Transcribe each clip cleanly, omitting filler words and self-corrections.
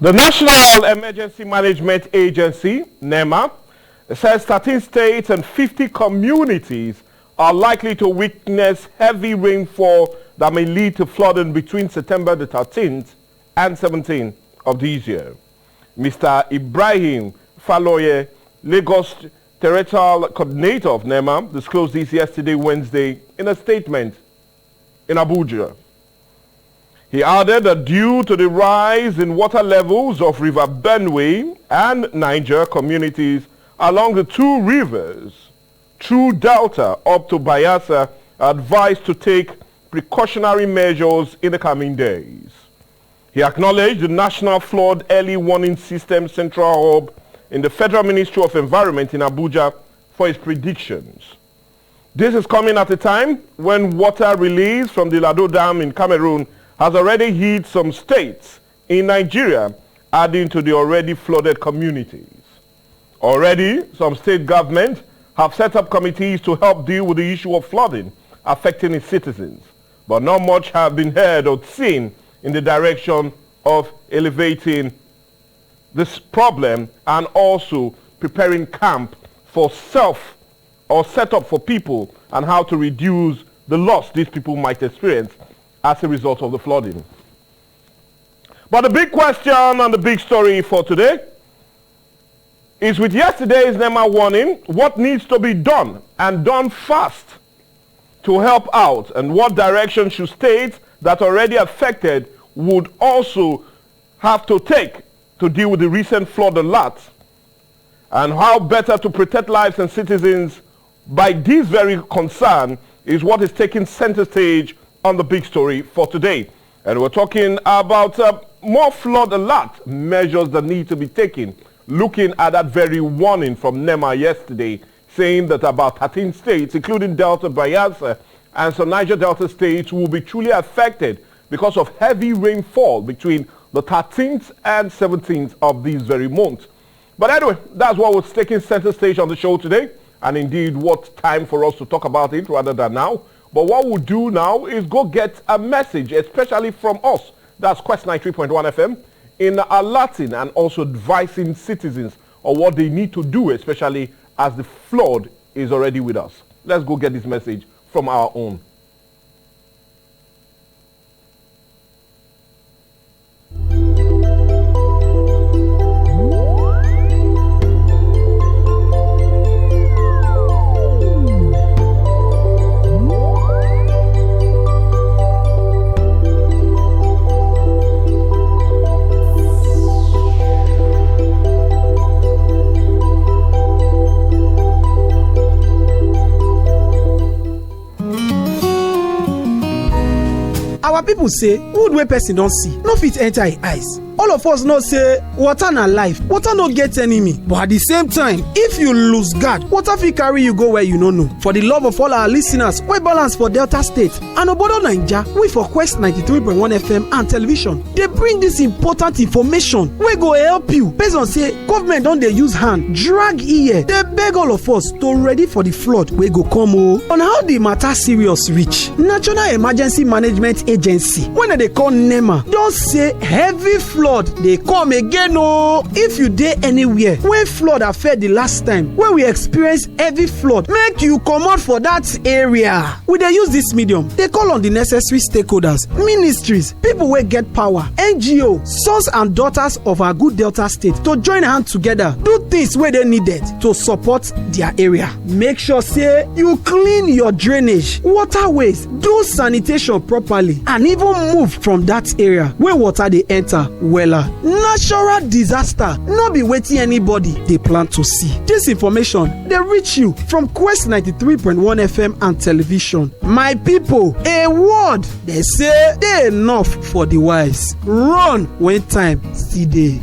The National Emergency Management Agency, Nema, says 13 states and 50 communities are likely to witness heavy rainfall that may lead to flooding between September the 13th and 17th of this year. Mr. Ibrahim Faloye, Lagos Territorial Coordinator of Nema, disclosed this yesterday, Wednesday, in a statement in Abuja. He added that due to the rise in water levels of River Benue and Niger communities along the two rivers, through Delta up to Bayelsa, are advised to take precautionary measures in the coming days. He acknowledged the National Flood Early Warning System Central Hub in the Federal Ministry of Environment in Abuja for his predictions. This is coming at a time when water release from the Lado Dam in Cameroon has already hit some states in Nigeria, adding to the already flooded communities. Already, some state governments have set up committees to help deal with the issue of flooding affecting its citizens, but not much have been heard or seen in the direction of elevating this problem and also preparing camp for set up for people and how to reduce the loss these people might experience as a result of the flooding. But the big question and the big story for today is, with yesterday's NEMA warning, what needs to be done and done fast to help out, and what direction should states that already affected would also have to take to deal with the recent flood alerts, and how better to protect lives and citizens by this very concern is what is taking center stage on the big story for today. And we're talking about more flood alert measures that need to be taken, looking at that very warning from NEMA yesterday, saying that about 13 states, including Delta, Bayelsa, and some Niger Delta states, will be truly affected because of heavy rainfall between the 13th and 17th of this very month. But anyway, that's what was taking center stage on the show today, and indeed what time for us to talk about it rather than now. But what we'll do now is go get a message, especially from us, that's Quest 93.1 FM, in alerting and also advising citizens on what they need to do, especially as the flood is already with us. Let's go get this message from our own. Our people say wood wey person don see no fit enter him eyes. All of us know say water na life, water no get enemy, but at the same time, if you lose guard, water fit carry you go where you no know. For the love of all our listeners wey balance for Delta State and obodo Naija, we for Quest 93.1 FM and television dey bring this important information wey go help you, based on say government don dey use hand drag ear dey beg all of us to ready for the flood wey go come on how the matter serious reach. National Emergency Management Agency, wey dem dey call NEMA, don say heavy flood dey come again o. If you dey anywhere wey flood affect the last time wey we experience heavy flood, make you comot for that area. We dey use this medium dey call on the necessary stakeholders, ministries, people wey get power, NGO, sons and daughters of our good Delta State to join hand together do things wey dey needed to support their area. Make sure say you clean your drainage, waterways, do sanitation properly, and even move from that area where water dey enter wella. Natural disaster no be wetin anybody dey plan to see. This information dey reach you from Quest 93.1 FM and television. My people, a word dey say dey enough for the wise. Run when time still dey.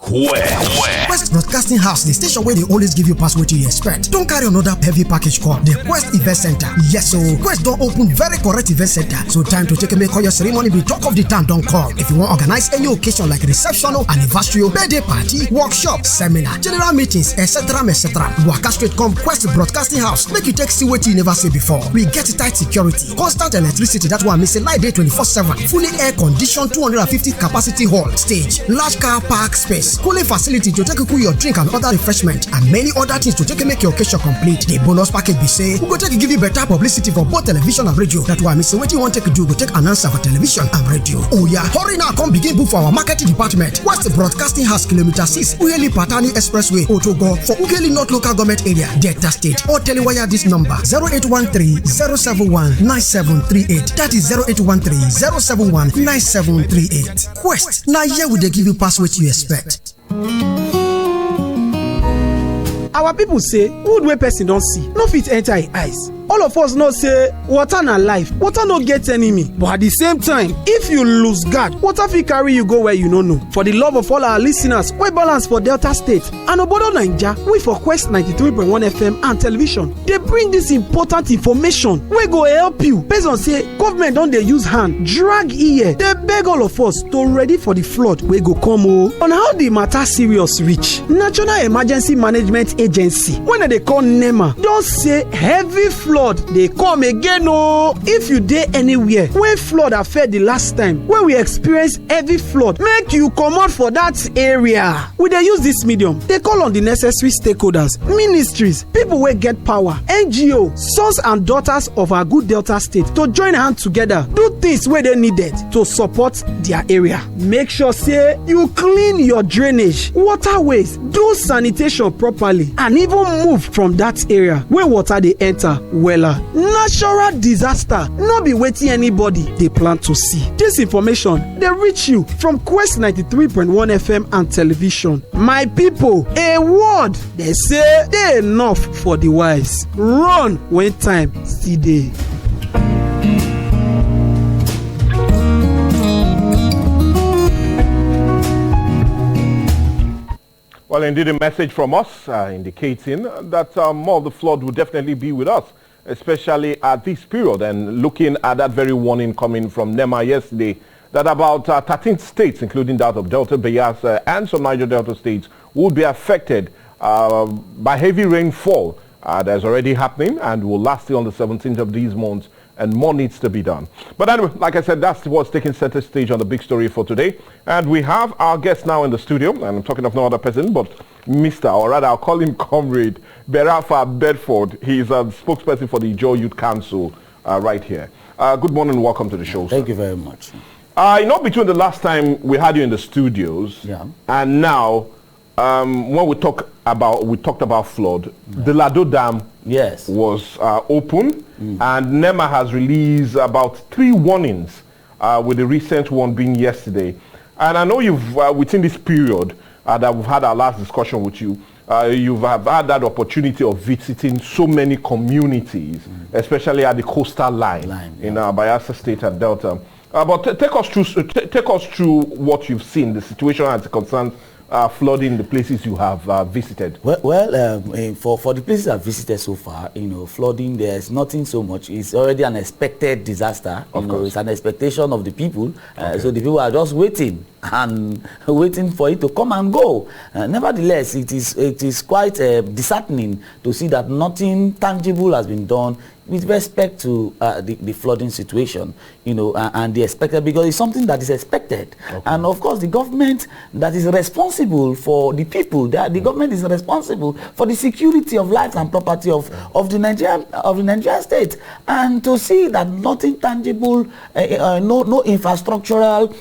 Quest Broadcasting House, the station where they always give you pass what you expect. Don't carry another heavy package called the Quest Event Center. Yes, so Quest don't open very correct event center. So time to take a make all your ceremony be talk of the town don't come. If you want to organize any occasion like reception, anniversary, birthday party, workshop, seminar, general meetings, etc. Waka straight come Quest Broadcasting House. Make you take see what you never see before. We get tight security, constant electricity. That's why missing light day 24/7. Fully air conditioned 250 capacity hall, stage, large car park space, cooling facility to take cool your drink and other refreshment, and many other things to take make your occasion complete. The bonus package be say we go take give you better publicity for both television and radio. That's why missing what you want to do go take announcer for television and radio. Oh yeah, hurry now, come begin book for our marketing department. What's the Broadcasting House, kilometer 6, Ughelli Patani Expressway, Otogo, for Ughelli North Local Government Area, Delta State, or telewire this number 0813-071-9738. That is 0813-071-9738. Quest, now here will they give you pass what you expect. Our people say wood wey person don see no fit enter im eyes. All of us know say water na life, water no get enemy, but at the same time, if you lose guard, water fit carry you go where you no know. For the love of all our listeners wey balance for Delta State and obodo Naija, we for Quest 93.1 FM and television dey bring this important information wey go help you based on say government don dey use hand drag ear dey beg all of us to ready for the flood wey go come on how the matter serious reach. National Emergency Management Agency wey dem dey call Nema don say heavy flood dey come again o. If you dey anywhere wey flood affect the last time wey we experience heavy flood, make you comot for that area. We dey use this medium dey call on the necessary stakeholders, ministries, people wey get power, NGO, sons and daughters of our good Delta State to join hand together do things wey dey needed to support their area. Make sure say you clean your drainage, waterways, do sanitation properly, and even move from that area where water dey enter wella. Natural disaster no be wetin anybody dey plan to see. This information dey reach you from Quest 93.1 FM and television. My people, a word dey say dey enough for the wise. Run when time still dey. Well, indeed, a message from us indicating that more of the flood will definitely be with us, especially at this period, and looking at that very warning coming from Nema yesterday that about 13 states, including that of Delta, Bayelsa, and some Niger Delta states, will be affected by heavy rainfall that's already happening and will last till on the 17th of these months, and more needs to be done. But anyway, like I said, that's what's taking center stage on the big story for today. And we have our guest now in the studio, and I'm talking of no other person but Mr. or rather I'll call him Comrade Berafa Bedford. He's a spokesperson for the Joe Youth Council right here. Good morning and welcome to the show. Thank you very much. Between the last time we had you in the studios and now, when we talked about flood, the Lado Dam was open, and Nema has released about 3 warnings, with the recent one being yesterday. And I know you've within this period that we've had our last discussion with you, you've had that opportunity of visiting so many communities, especially at the coastal line in Bayelsa State and Delta. But take us through what you've seen, the situation as it concerns flooding the places you have visited. For the places I've visited so far, flooding, there's nothing so much. It's already an expected disaster. It's an expectation of the people. So the people are just waiting for it to come and go. Nevertheless, it is quite disheartening to see that nothing tangible has been done with respect to the flooding situation, and the expected, because it's something that is expected. And of course, the government that is responsible for the people, the government is responsible for the security of lives and property of the Nigerian state. And to see that nothing tangible, no infrastructural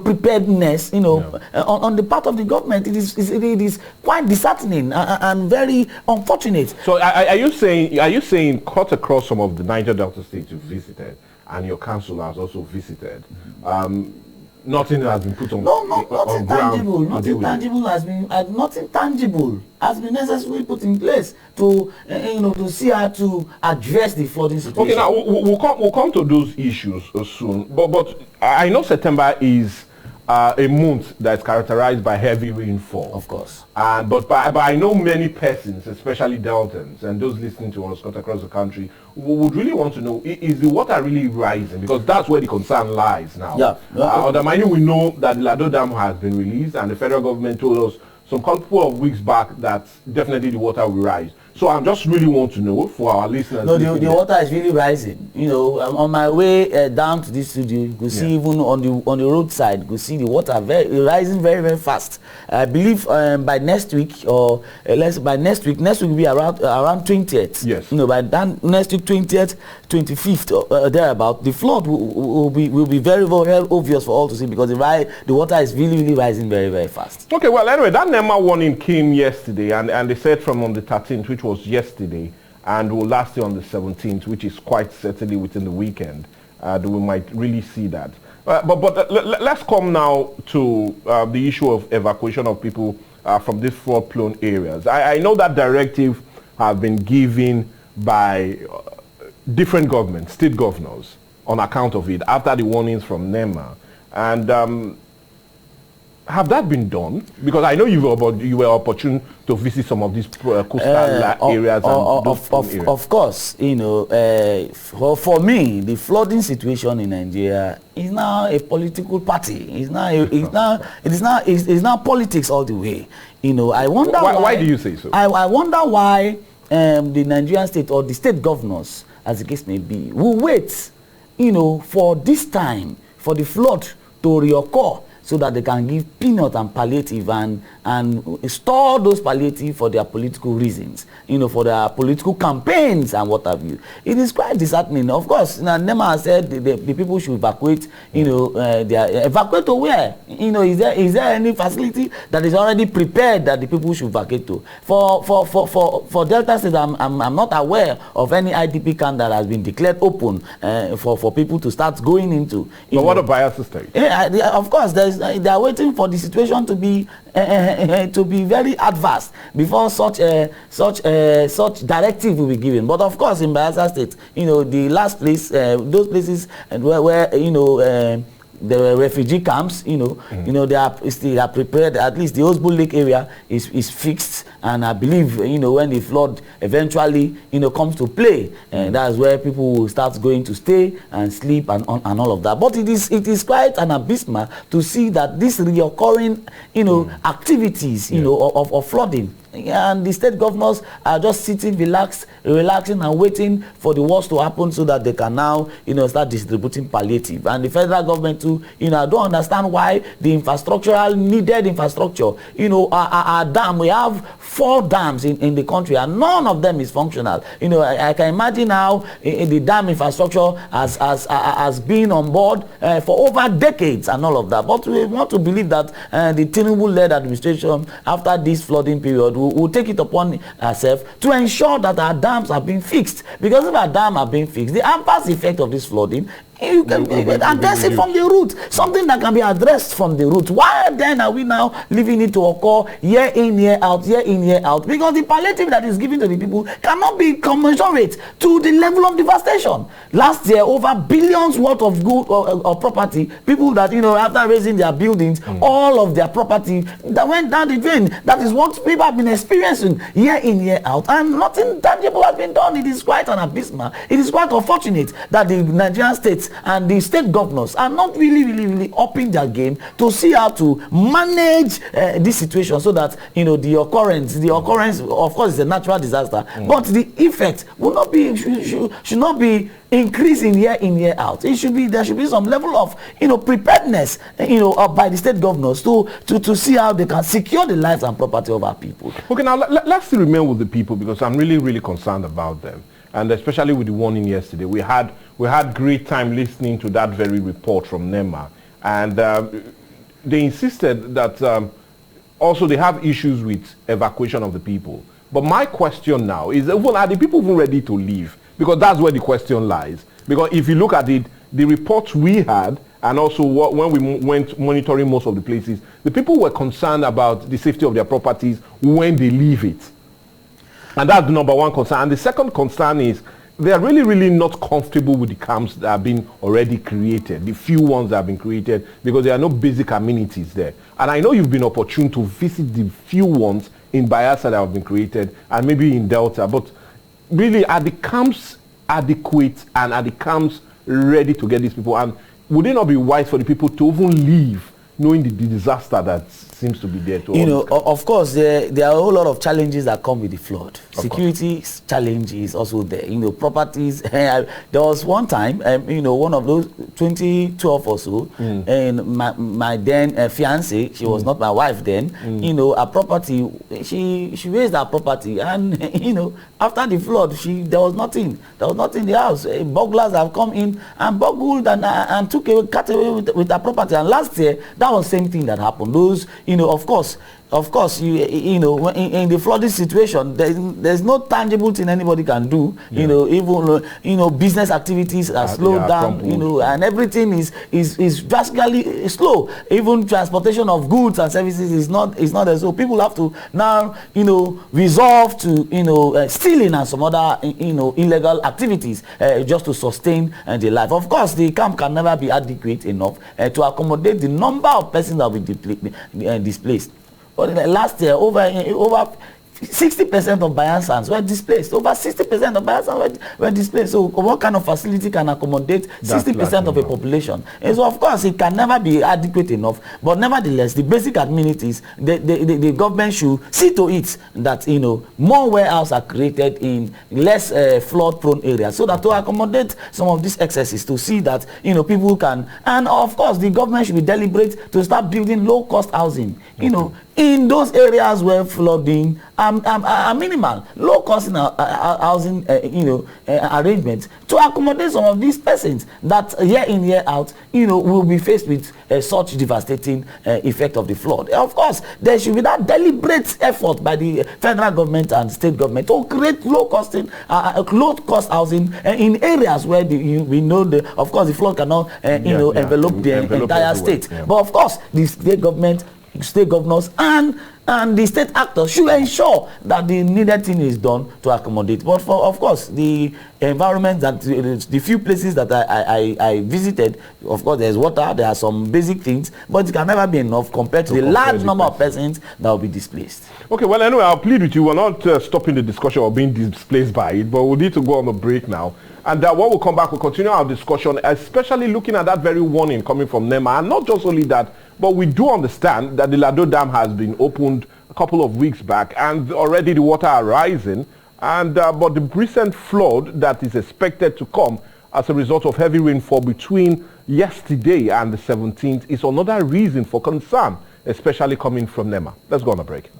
preparedness, on the part of the government, it is quite disheartening and very unfortunate. So, are you saying cut across some of the Niger Delta states you visited, and your council has also visited, nothing has been put on? Nothing tangible. Nothing tangible has been necessarily put in place to see how to address the flooding situation. Okay, now we'll come to those issues soon. But I know September is a month that's characterized by heavy rainfall. Of course. But I know many persons, especially Deltans and those listening to us across the country, would really want to know, is the water really rising? Because that's where the concern lies now. Yeah. Undermining, we know that the Lado Dam has been released, and the federal government told us some couple of weeks back that definitely the water will rise. So I just really want to know for our listeners. No, the water is really rising. You know, on my way down to this studio, you could see even on the roadside, you could see the water rising very, very fast. I believe by next week or next week will be around 20th. Yes. You know, by then next week 20th, 25th, thereabout, the flood will be very, very obvious for all to see, because the water is really, really rising very, very fast. Okay, well, anyway, that Nema warning came yesterday, and they said from on the 13th, which was yesterday, and will last on the 17th, which is quite certainly within the weekend. We might really see that. But let's come now to the issue of evacuation of people from these flood-prone areas. I know that directive have been given by different governments, state governors, on account of it, after the warnings from Nema. And have that been done? Because I know you were opportune to visit some of these coastal areas. Of course, you know, for me, the flooding situation in Nigeria is now a political party. It's now politics all the way. You know, I wonder why do you say so? I wonder why the Nigerian state or the state governors, as the case may be, will wait, you know, for this time for the flood to reoccur, so that they can give peanut and palliative and store those palliative for their political reasons, you know, for their political campaigns and what have you. It is quite disheartening. Of course, Nema has said the people should evacuate, you know, evacuate to where? You know, is there any facility that is already prepared that the people should evacuate to? For Delta State, I'm not aware of any IDP camp that has been declared open for people to start going into. But what about Bayelsa State? Yeah, of course, they are waiting for the situation to be very adverse before such directive will be given. But of course, in Bayelsa State, you know, the last place, those places where you know, the refugee camps, you know, they are prepared. At least the Osbo Lake area is fixed, and I believe, you know, when the flood eventually, you know, comes to play, that's where people will start going to stay and sleep and all of that. But it is quite an abysmal to see that this reoccurring, you know, activities, you know, of flooding. And the state governors are just sitting relaxing and waiting for the worst to happen, so that they can now, you know, start distributing palliative. And the federal government too, you know, I don't understand why the needed infrastructure, you know, our dam, we have 4 dams in the country, and none of them is functional. You know, I can imagine how the dam infrastructure has been on board for over decades and all of that. But we want to believe that the Tinubu-led administration, after this flooding period, will take it upon ourselves to ensure that our dams are being fixed. Because if our dams are being fixed, the adverse effect of this flooding, you can address it from the root, something that can be addressed from the root. Why then are we now leaving it to occur year in, year out, year in, year out? Because the palliative that is given to the people cannot be commensurate to the level of devastation. Last year, over billions worth of good or property, people that, you know, after raising their buildings, all of their property that went down the drain. That is what people have been experiencing year in, year out, and nothing tangible has been done. It is quite an abysmal. It is quite unfortunate that the Nigerian states and the state governors are not really upping their game to see how to manage this situation, so that, you know, the occurrence of course is a natural disaster, but the effect will not be should not be increasing year in, year out. There should be some level of, you know, preparedness, you know, by the state governors to see how they can secure the lives and property of our people. Okay, now let's still remain with the people, because I'm really concerned about them, and especially with the warning yesterday. We had great time listening to that very report from Nema, and they insisted that also they have issues with evacuation of the people. But my question now is, well, are the people even ready to leave? Because that's where the question lies. Because if you look at it, the reports we had, and also when we went monitoring most of the places, the people were concerned about the safety of their properties when they leave it. And that's the number one concern. And the second concern is, they are really, really not comfortable with the camps that have been already created, the few ones that have been created, because there are no basic amenities there. And I know you've been opportune to visit the few ones in Bayelsa that have been created, and maybe in Delta, but really, are the camps adequate, and are the camps ready to get these people? And would it not be wise for the people to even leave, knowing the disaster that seems to be there? Of course, there are a whole lot of challenges that come with the flood. Security challenge is also there. Properties. There was one time, one of those 2012 or so, and my then fiance, she was not my wife then. Her property, she raised her property, and after the flood, there was nothing. There was nothing in the house. Burglars have come in and burgled and took away, cut away with her property. And last year, that was the same thing that happened. Those, of course, in the flooding situation, there's no tangible thing anybody can do. Even business activities are slowed down. And everything is drastically slow. Even transportation of goods and services is not as so. People have to now resolve to stealing and some other illegal activities just to sustain their life. Of course, the camp can never be adequate enough to accommodate the number of persons that will be displaced. But last year, over 60% of Bayelsans were displaced. Over 60% of Bayelsans were displaced. So what kind of facility can accommodate 60% of a population? And so of course it can never be adequate enough. But nevertheless, the basic amenities, the government should see to it that more warehouses are created in less flood-prone areas, so that to accommodate some of these excesses, to see that people can, and of course the government should be deliberate to start building low-cost housing. In those areas where flooding are minimal, low-cost housing, arrangements to accommodate some of these persons that year in, year out, will be faced with such devastating effect of the flood. Of course, there should be that deliberate effort by the federal government and state government to create low-cost housing in areas where we know of course the flood cannot, envelop the entire state. Yeah. But of course, the state government, state governors and the state actors should ensure that the needed thing is done to accommodate. But of course, the environment that the few places that I visited, of course, there's water, there are some basic things, but it can never be enough compared to the large number of persons that will be displaced. Okay, well, anyway, I'll plead with you. We're not stopping the discussion or being displaced by it, but we'll need to go on a break now. And when we'll come back, we'll continue our discussion, especially looking at that very warning coming from Nema. And not just only that, but we do understand that the Lado Dam has been opened a couple of weeks back, and already the water are rising. And but the recent flood that is expected to come as a result of heavy rainfall between yesterday and the 17th is another reason for concern, especially coming from Nema. Let's go on a break.